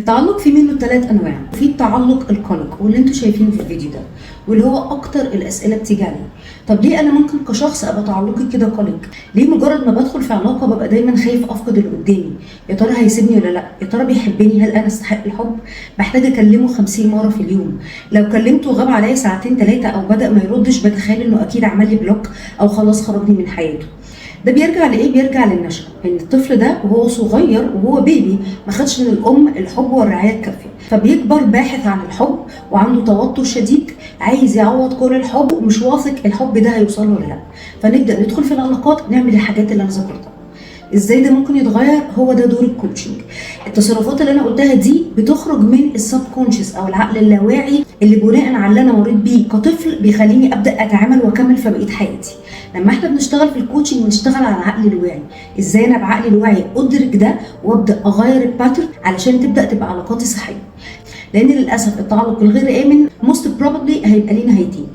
التعلق في منه 3 انواع. في التعلق القلق واللي انتوا شايفينه في الفيديو ده، واللي هو اكتر الاسئله بتيجي عليه. طب ليه انا ممكن كشخص ابقى تعلقي كده قلق؟ ليه مجرد ما بدخل في علاقه ببقى دايما خايف افقد اللي قدامي؟ يا ترى هيسيبني ولا لا؟ يا ترى بيحبني؟ هل انا استحق الحب؟ بحتاج اكلمه 50 مره في اليوم. لو كلمته وغاب عليا ساعتين 3 او بدا ما يردش، بتخيل انه اكيد عمل لي بلوك او خلاص خرجني من حياته. ده بيرجع لايه؟ بيرجع للنشأة، ان الطفل ده وهو صغير وهو بيبي ما خدش من الام الحب والرعايه الكافيه، فبيكبر باحث عن الحب وعنده توتر شديد، عايز يعوض كل الحب ومش واثق الحب ده هيوصل له ولا لا. فنبدا ندخل في العلاقات نعمل الحاجات اللي انا ذكرتها. ازاي ده ممكن يتغير؟ هو ده دور الكوتشنج. التصرفات اللي انا قلتها دي بتخرج من السب كونشس او العقل اللاواعي، اللي بناء على اللي انا مريت بيه كطفل بيخليني ابدا اتعامل واكمل في بقيه حياتي. لما احنا بنشتغل في الكوتشنج بنشتغل على العقل الواعي، ازاي انا بعقلي الواعي ادرك ده وابدا اغير الباترن علشان تبدا تبقى علاقاتي صحيه. لان للاسف التعلق الغير امن موست بروبلي هيبقى ليه نهايتين.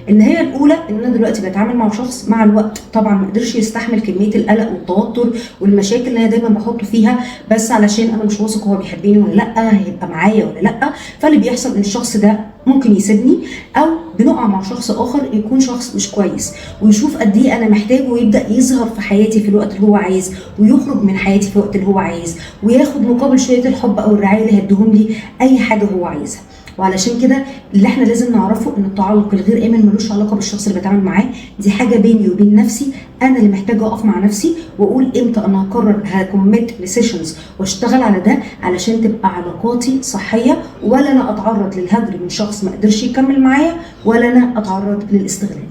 النهايه الاولى ان انا دلوقتي بتعامل مع شخص مع الوقت طبعا ما قدرش يستحمل كميه القلق والتوتر والمشاكل اللي انا دايما بحطه فيها، بس علشان انا مش واثق هو بيحبني ولا لا، هيبقى معايا ولا لا. فاللي بيحصل ان الشخص ده ممكن يسيبني، او بنقع مع شخص اخر يكون شخص مش كويس ويشوف قد ايه انا محتاجه ويبدا يظهر في حياتي في الوقت اللي هو عايز، ويخرج من حياتي في الوقت اللي هو عايز، وياخد مقابل شويه الحب او الرعايه اللي هيديهم لي اي حاجه هو عايزها. وعلشان كده اللي احنا لازم نعرفه ان التعلق الغير امن ملوش علاقه بالشخص اللي بتعامل معاه، دي حاجه بيني وبين نفسي، انا اللي محتاجه اقف مع نفسي واقول امتى انا هقرر هكوميت لسيشنز واشتغل على ده علشان تبقى علاقاتي صحيه، ولا انا اتعرض للهجر من شخص ما قدرش يكمل معايا، ولا انا اتعرض للاستغلال.